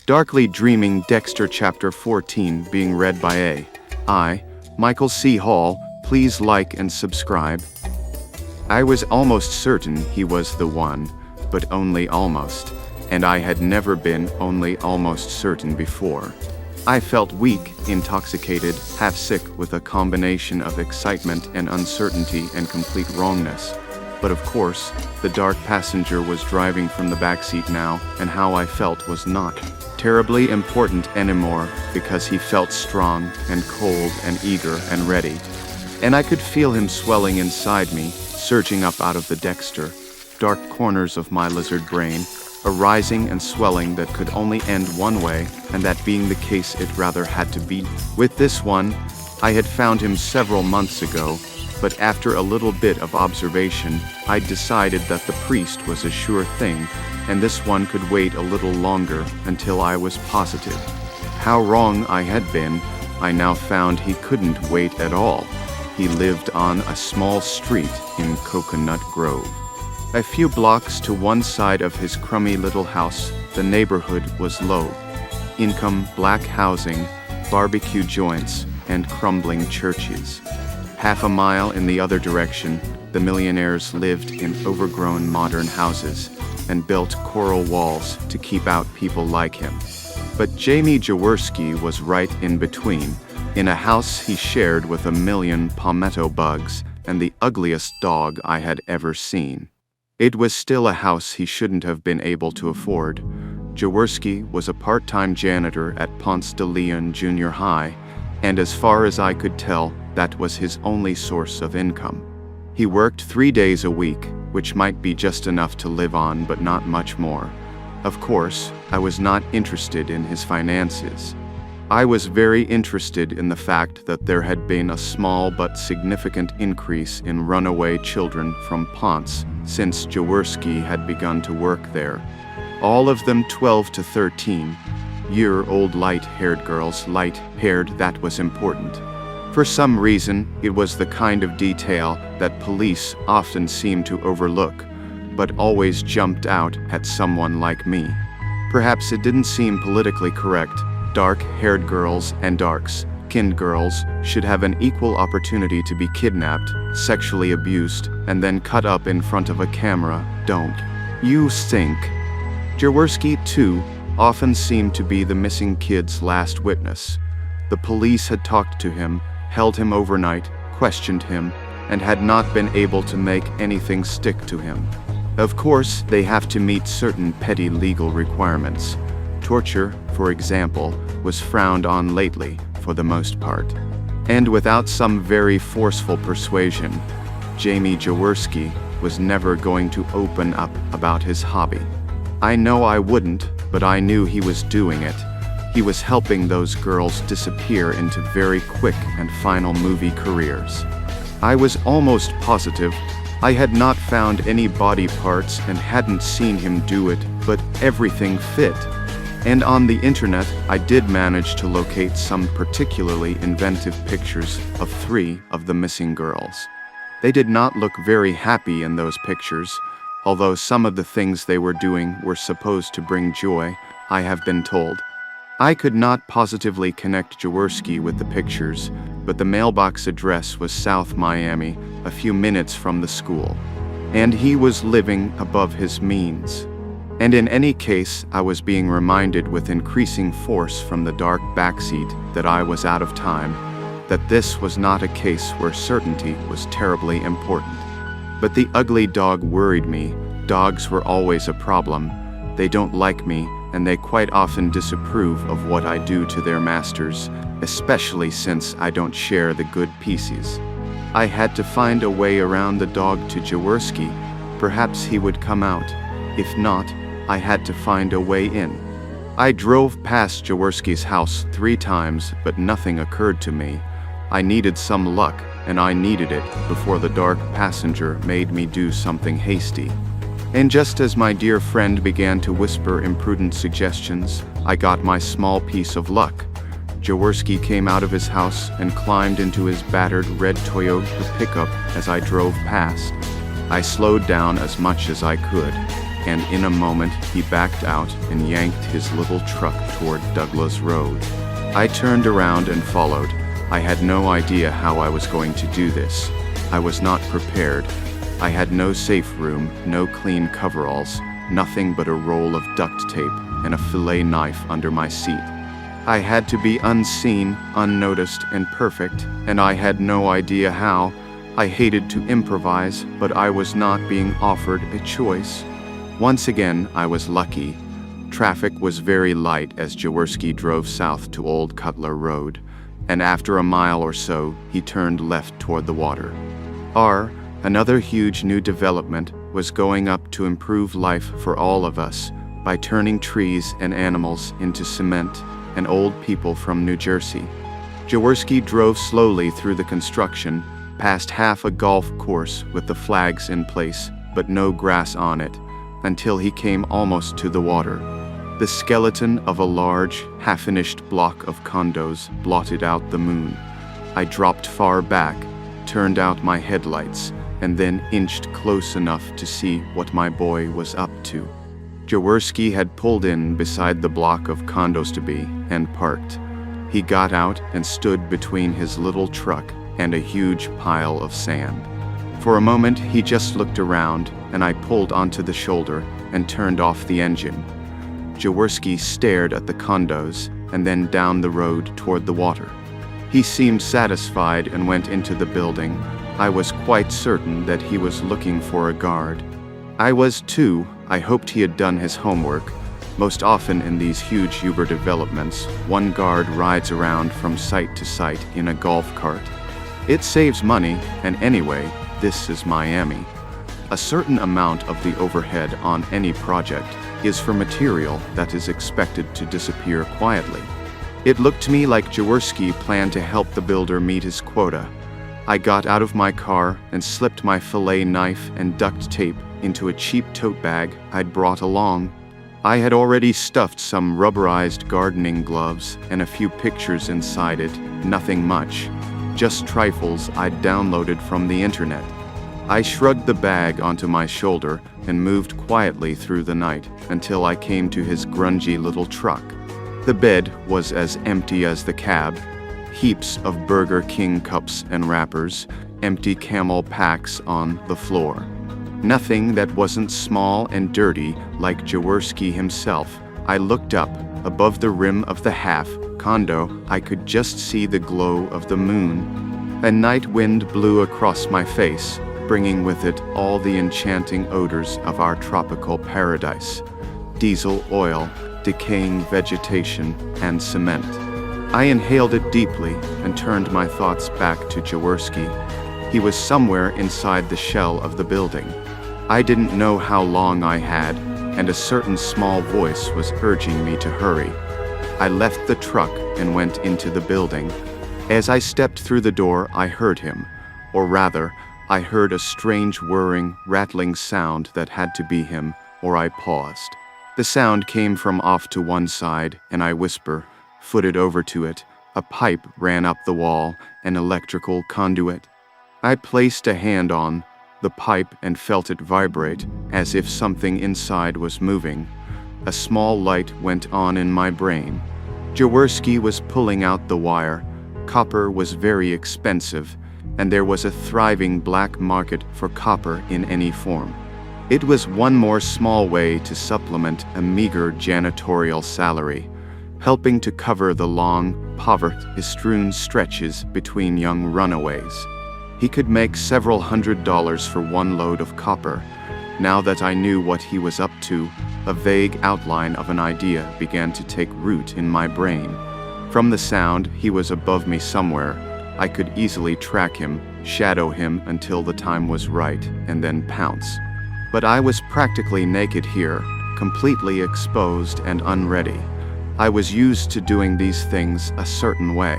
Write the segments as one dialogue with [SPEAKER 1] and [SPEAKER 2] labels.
[SPEAKER 1] Darkly Dreaming Dexter Chapter 14 being read by I, Michael C. Hall. Please like and subscribe. I was almost certain he was the one, but only almost, and I had never been only almost certain before. I felt weak, intoxicated, half sick with a combination of excitement and uncertainty and complete wrongness. But of course, the dark passenger was driving from the backseat now, and how I felt was not terribly important anymore, because he felt strong and cold and eager and ready. And I could feel him swelling inside me, surging up out of the Dexter dark corners of my lizard brain, a rising and swelling that could only end one way, and that being the case it rather had to be. With this one, I had found him several months ago, but after a little bit of observation, I decided that the priest was a sure thing, and this one could wait a little longer until I was positive. How wrong I had been. I now found he couldn't wait at all. He lived on a small street in Coconut Grove. A few blocks to one side of his crummy little house, the neighborhood was low income, black housing, barbecue joints, and crumbling churches. Half a mile in the other direction, the millionaires lived in overgrown modern houses and built coral walls to keep out people like him. But Jamie Jaworski was right in between, in a house he shared with a million palmetto bugs and the ugliest dog I had ever seen. It was still a house he shouldn't have been able to afford. Jaworski was a part-time janitor at Ponce de Leon Junior High, and as far as I could tell, that was his only source of income. He worked 3 days a week, which might be just enough to live on, but not much more. Of course, I was not interested in his finances. I was very interested in the fact that there had been a small but significant increase in runaway children from Ponce since Jaworski had begun to work there. All of them 12 to 13-year-old light-haired girls, light-haired, that was important. For some reason, it was the kind of detail that police often seem to overlook, but always jumped out at someone like me. Perhaps it didn't seem politically correct. Dark-haired girls and dark-skinned girls should have an equal opportunity to be kidnapped, sexually abused, and then cut up in front of a camera, don't you think? Jaworski, too, often seemed to be the missing kid's last witness. The police had talked to him, held him overnight, questioned him, and had not been able to make anything stick to him. Of course, they have to meet certain petty legal requirements. Torture, for example, was frowned on lately, for the most part. And without some very forceful persuasion, Jamie Jaworski was never going to open up about his hobby. I know I wouldn't, but I knew he was doing it. He was helping those girls disappear into very quick and final movie careers. I was almost positive I had not found any body parts and hadn't seen him do it, but everything fit. And on the internet, I did manage to locate some particularly inventive pictures of 3 of the missing girls. They did not look very happy in those pictures, although some of the things they were doing were supposed to bring joy, I have been told. I could not positively connect Jaworski with the pictures, but the mailbox address was South Miami, a few minutes from the school. And he was living above his means. And in any case, I was being reminded with increasing force from the dark backseat that I was out of time, that this was not a case where certainty was terribly important. But the ugly dog worried me. Dogs were always a problem. They don't like me, and they quite often disapprove of what I do to their masters, especially since I don't share the good pieces. I had to find a way around the dog to Jaworski. Perhaps he would come out. If not, I had to find a way in. I drove past Jaworski's house 3 times, but nothing occurred to me. I needed some luck, and I needed it before the dark passenger made me do something hasty. And just as my dear friend began to whisper imprudent suggestions, I got my small piece of luck. Jaworski came out of his house and climbed into his battered red Toyota pickup as I drove past. I slowed down as much as I could. and in a moment he backed out and yanked his little truck toward Douglas Road. I turned around and followed. I had no idea how I was going to do this. I was not prepared. I had no safe room, no clean coveralls, nothing but a roll of duct tape and a fillet knife under my seat. I had to be unseen, unnoticed, and perfect, and I had no idea how. I hated to improvise, but I was not being offered a choice. Once again, I was lucky. Traffic was very light as Jaworski drove south to Old Cutler Road, and after a mile or so, he turned left toward the water. Another huge new development was going up to improve life for all of us by turning trees and animals into cement and old people from New Jersey. Jaworski drove slowly through the construction, past half a golf course with the flags in place but no grass on it, until he came almost to the water. The skeleton of a large, half-finished block of condos blotted out the moon. I dropped far back, turned out my headlights, and then inched close enough to see what my boy was up to. Jaworski had pulled in beside the block of condos to be and parked. He got out and stood between his little truck and a huge pile of sand. For a moment he just looked around, and I pulled onto the shoulder and turned off the engine. Jaworski stared at the condos and then down the road toward the water. He seemed satisfied and went into the building. I was quite certain that he was looking for a guard. I was too. I hoped he had done his homework. Most often in these huge Uber developments, one guard rides around from site to site in a golf cart. It saves money, and anyway, this is Miami. A certain amount of the overhead on any project is for material that is expected to disappear quietly. It looked to me like Jaworski planned to help the builder meet his quota. I got out of my car and slipped my fillet knife and duct tape into a cheap tote bag I'd brought along. I had already stuffed some rubberized gardening gloves and a few pictures inside it, nothing much, just trifles I'd downloaded from the internet. I shrugged the bag onto my shoulder and moved quietly through the night until I came to his grungy little truck. The bed was as empty as the cab. Heaps of Burger King cups and wrappers, empty Camel packs on the floor. Nothing that wasn't small and dirty like Jaworski himself. I looked up. Above the rim of the half condo, I could just see the glow of the moon. A night wind blew across my face, bringing with it all the enchanting odors of our tropical paradise. Diesel oil, decaying vegetation, and cement. I inhaled it deeply and turned my thoughts back to Jaworski. He was somewhere inside the shell of the building. I didn't know how long I had, and a certain small voice was urging me to hurry. I left the truck and went into the building. As I stepped through the door, I heard him, or rather, I heard a strange whirring, rattling sound that had to be him, or I paused. The sound came from off to one side, and I footed over to it. A pipe ran up the wall, an electrical conduit. I placed a hand on the pipe and felt it vibrate, as if something inside was moving. A small light went on in my brain. Jaworski was pulling out the wire. Copper was very expensive, and there was a thriving black market for copper in any form. It was one more small way to supplement a meager janitorial salary, helping to cover the long, poverty-strewn stretches between young runaways. He could make several $100s for one load of copper. Now that I knew what he was up to, a vague outline of an idea began to take root in my brain. From the sound, he was above me somewhere. I could easily track him, shadow him until the time was right, and then pounce. But I was practically naked here, completely exposed and unready. I was used to doing these things a certain way.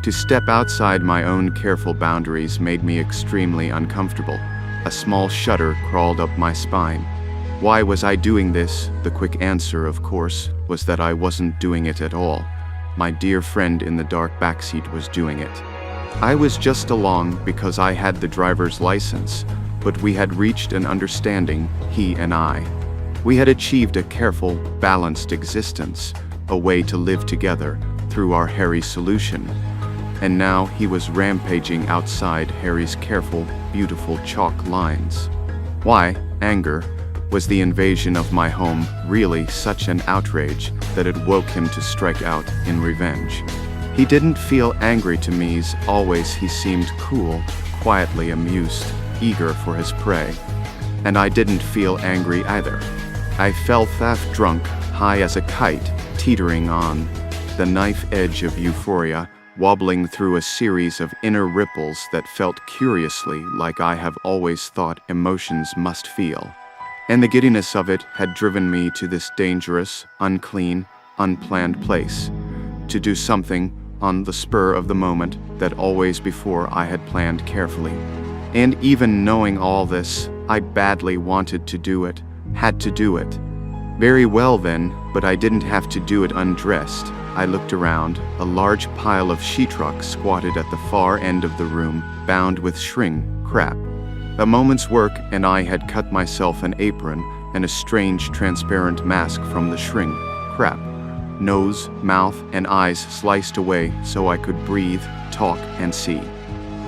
[SPEAKER 1] To step outside my own careful boundaries made me extremely uncomfortable. A small shudder crawled up my spine. Why was I doing this? The quick answer, of course, was that I wasn't doing it at all. My dear friend in the dark backseat was doing it. I was just along because I had the driver's license, but we had reached an understanding, he and I. We had achieved a careful, balanced existence, a way to live together through our Harry solution. And now he was rampaging outside Harry's careful, beautiful chalk lines. Why, anger, was the invasion of my home really such an outrage that it woke him to strike out in revenge? He didn't feel angry to me's always. He seemed cool, quietly amused, eager for his prey. And I didn't feel angry either. I felt half drunk, high as a kite, teetering on the knife edge of euphoria, wobbling through a series of inner ripples that felt curiously like I have always thought emotions must feel. And the giddiness of it had driven me to this dangerous, unclean, unplanned place, to do something on the spur of the moment that always before I had planned carefully. And even knowing all this, I badly wanted to do it, had to do it. Very well then, but I didn't have to do it undressed. I looked around. A large pile of sheetrock squatted at the far end of the room, bound with shrink wrap. A moment's work and I had cut myself an apron and a strange transparent mask from the shrink wrap. Nose, mouth, and eyes sliced away so I could breathe, talk, and see.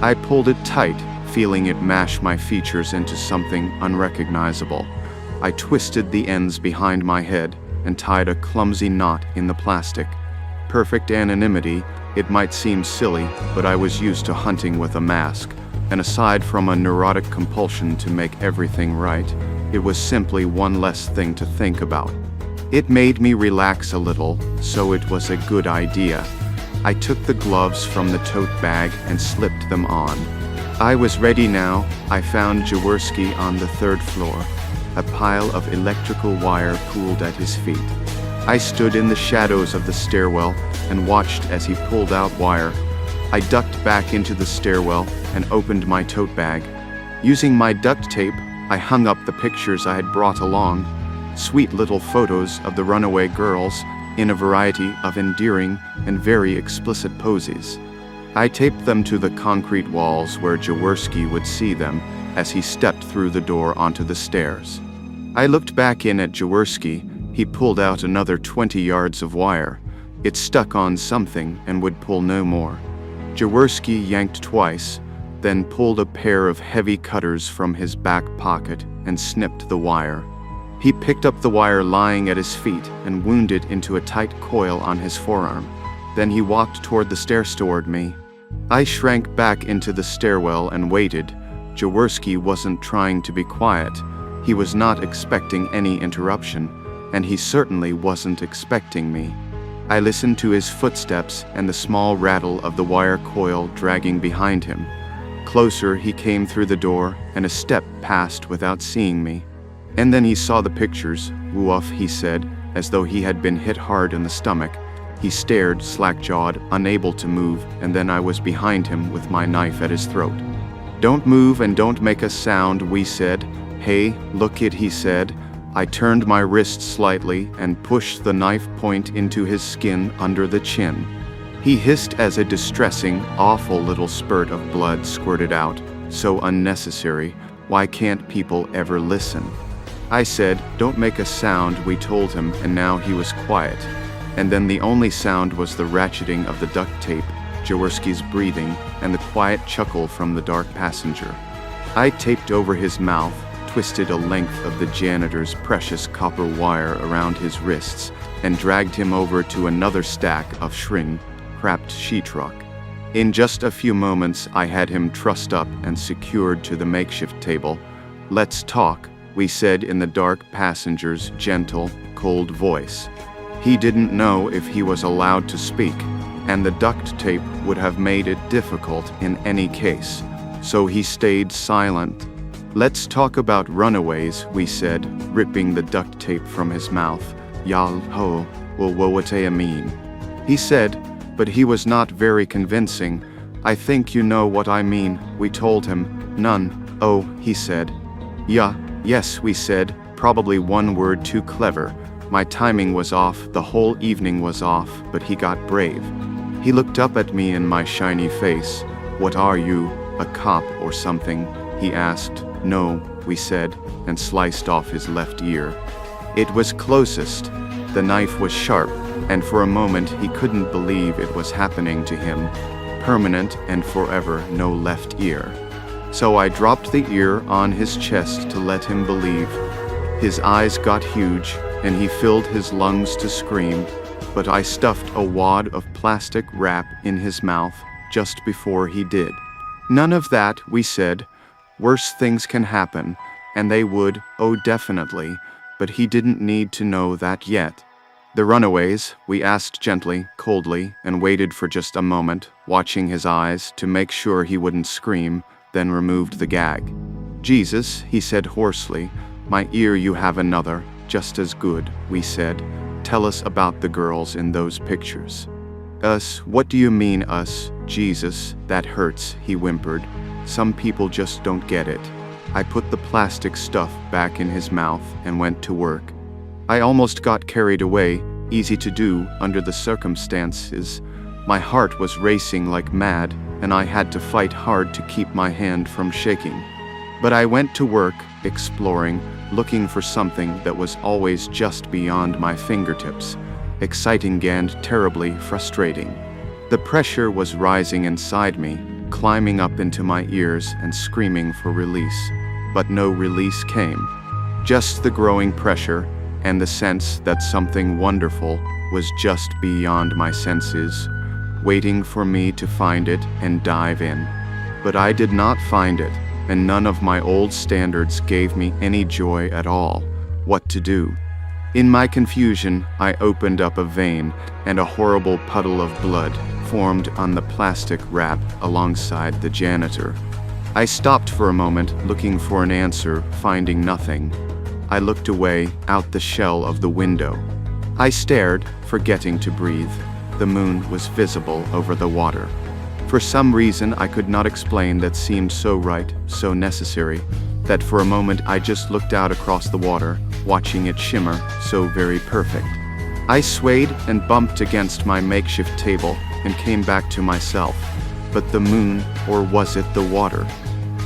[SPEAKER 1] I pulled it tight, feeling it mash my features into something unrecognizable. I twisted the ends behind my head and tied a clumsy knot in the plastic. Perfect anonymity, it might seem silly, but I was used to hunting with a mask, and aside from a neurotic compulsion to make everything right, it was simply one less thing to think about. It made me relax a little, so it was a good idea. I took the gloves from the tote bag and slipped them on. I was ready now. I found Jaworski on the third floor, a pile of electrical wire pooled at his feet. I stood in the shadows of the stairwell and watched as he pulled out wire. I ducked back into the stairwell and opened my tote bag. Using my duct tape, I hung up the pictures I had brought along, sweet little photos of the runaway girls in a variety of endearing and very explicit poses. I taped them to the concrete walls where Jaworski would see them as he stepped through the door onto the stairs. I looked back in at Jaworski. He pulled out another 20 yards of wire. It stuck on something and would pull no more. Jaworski yanked twice, then pulled a pair of heavy cutters from his back pocket and snipped the wire. He picked up the wire lying at his feet and wound it into a tight coil on his forearm. Then he walked toward the stairs toward me. I shrank back into the stairwell and waited. Jaworski wasn't trying to be quiet. He was not expecting any interruption, and he certainly wasn't expecting me. I listened to his footsteps and the small rattle of the wire coil dragging behind him. Closer he came through the door, and a step passed without seeing me. And then he saw the pictures. "Woof," he said, as though he had been hit hard in the stomach. He stared, slack-jawed, unable to move, and then I was behind him with my knife at his throat. "Don't move and don't make a sound," we said. "Hey, look it," he said. I turned my wrist slightly and pushed the knife point into his skin under the chin. He hissed as a distressing, awful little spurt of blood squirted out. So unnecessary. Why can't people ever listen? I said, "Don't make a sound," we told him, and now he was quiet. And then the only sound was the ratcheting of the duct tape, Jaworski's breathing, and the quiet chuckle from the dark passenger. I taped over his mouth, twisted a length of the janitor's precious copper wire around his wrists, and dragged him over to another stack of shrink-wrapped sheetrock. In just a few moments I had him trussed up and secured to the makeshift table. "Let's talk," we said in the dark passenger's gentle, cold voice. He didn't know if he was allowed to speak, and the duct tape would have made it difficult in any case, so he stayed silent. "Let's talk about runaways," we said, ripping the duct tape from his mouth. "Yal ho, what I mean," he said, but he was not very convincing. "I think you know what I mean," we told him. "None." "Oh," he said. Yes, we said, probably one word too clever. My timing was off, the whole evening was off, but he got brave. He looked up at me in my shiny face. "What are you, a cop or something?" he asked. "No," we said, and sliced off his left ear. It was closest. The knife was sharp, and for a moment he couldn't believe it was happening to him. Permanent and forever, no left ear. So I dropped the ear on his chest to let him believe. His eyes got huge, and he filled his lungs to scream, but I stuffed a wad of plastic wrap in his mouth just before he did. None of that, we said. Worse things can happen, and they would, oh definitely, but he didn't need to know that yet. The runaways, we asked gently, coldly, and waited for just a moment, watching his eyes to make sure he wouldn't scream, then removed the gag. Jesus, he said hoarsely, my ear you have another, just as good, we said. Tell us about the girls in those pictures. Us, what do you mean us, Jesus? That hurts, he whimpered. Some people just don't get it. I put the plastic stuff back in his mouth and went to work. I almost got carried away, easy to do under the circumstances. My heart was racing like mad, and I had to fight hard to keep my hand from shaking. But I went to work, exploring, looking for something that was always just beyond my fingertips. Exciting and terribly frustrating. The pressure was rising inside me, climbing up into my ears and screaming for release. But no release came. Just the growing pressure, and the sense that something wonderful was just beyond my senses, waiting for me to find it and dive in. But I did not find it, and none of my old standards gave me any joy at all. What to do? In my confusion, I opened up a vein, and a horrible puddle of blood formed on the plastic wrap alongside the janitor. I stopped for a moment, looking for an answer, finding nothing. I looked away, out the shell of the window. I stared, forgetting to breathe. The moon was visible over the water. For some reason I could not explain that seemed so right, so necessary, that for a moment I just looked out across the water, watching it shimmer, so very perfect. I swayed and bumped against my makeshift table and came back to myself. But the moon, or was it the water?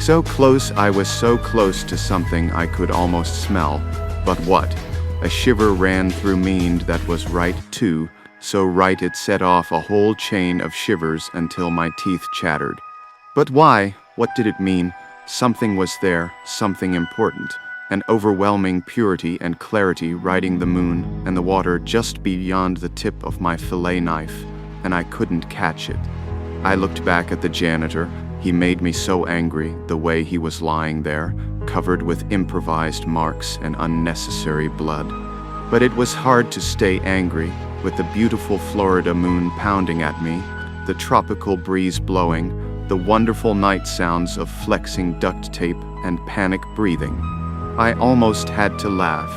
[SPEAKER 1] So close, I was so close to something I could almost smell. But what? A shiver ran through me, and that was right too, so right it set off a whole chain of shivers until my teeth chattered. But why? What did it mean? Something was there, something important. An overwhelming purity and clarity riding the moon and the water just beyond the tip of my fillet knife, and I couldn't catch it. I looked back at the janitor. He made me so angry, the way he was lying there, covered with improvised marks and unnecessary blood. But it was hard to stay angry, with the beautiful Florida moon pounding at me, the tropical breeze blowing, the wonderful night sounds of flexing duct tape and panic breathing. I almost had to laugh.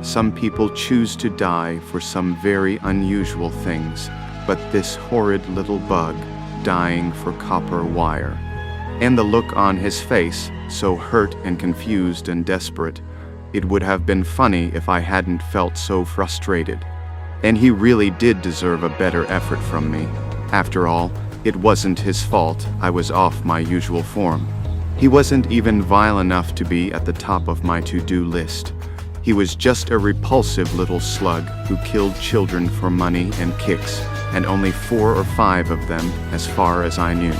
[SPEAKER 1] Some people choose to die for some very unusual things, but this horrid little bug dying for copper wire. And the look on his face, so hurt and confused and desperate. It would have been funny if I hadn't felt so frustrated. And he really did deserve a better effort from me. After all, it wasn't his fault I was off my usual form. He wasn't even vile enough to be at the top of my to-do list. He was just a repulsive little slug who killed children for money and kicks, and only 4 or 5 of them, as far as I knew.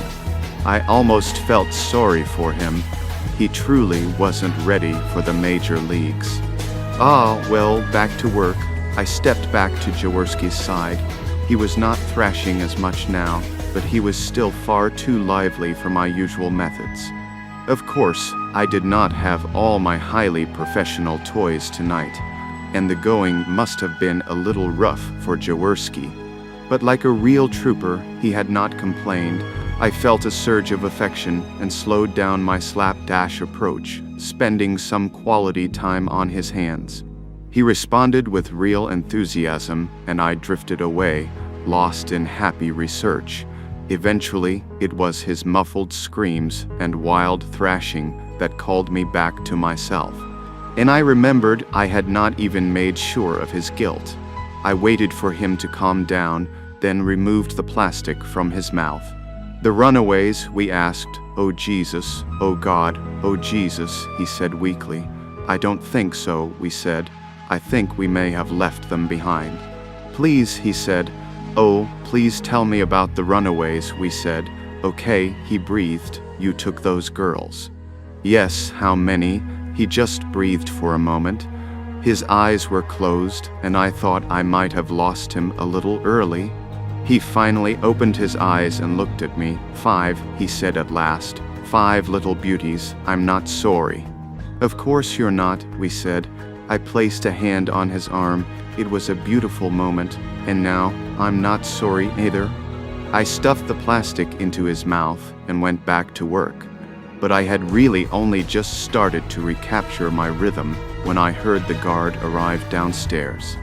[SPEAKER 1] I almost felt sorry for him. He truly wasn't ready for the major leagues. Well, back to work. I stepped back to Jaworski's side. He was not thrashing as much now, but he was still far too lively for my usual methods. Of course, I did not have all my highly professional toys tonight, and the going must have been a little rough for Jaworski. But like a real trooper, he had not complained. I felt a surge of affection and slowed down my slapdash approach, spending some quality time on his hands. He responded with real enthusiasm, and I drifted away, lost in happy research. Eventually, it was his muffled screams and wild thrashing that called me back to myself. And I remembered I had not even made sure of his guilt. I waited for him to calm down, then removed the plastic from his mouth. The runaways, we asked. Oh Jesus, oh God, oh Jesus, he said weakly. I don't think so, we said. I think we may have left them behind. Please, he said. Oh, please tell me about the runaways, we said. Okay, he breathed. You took those girls. Yes, how many? He just breathed for a moment. His eyes were closed, and I thought I might have lost him a little early. He finally opened his eyes and looked at me. 5, he said at last. 5 little beauties, I'm not sorry. Of course you're not, we said. I placed a hand on his arm. It was a beautiful moment, and now, I'm not sorry either. I stuffed the plastic into his mouth and went back to work. But I had really only just started to recapture my rhythm when I heard the guard arrive downstairs.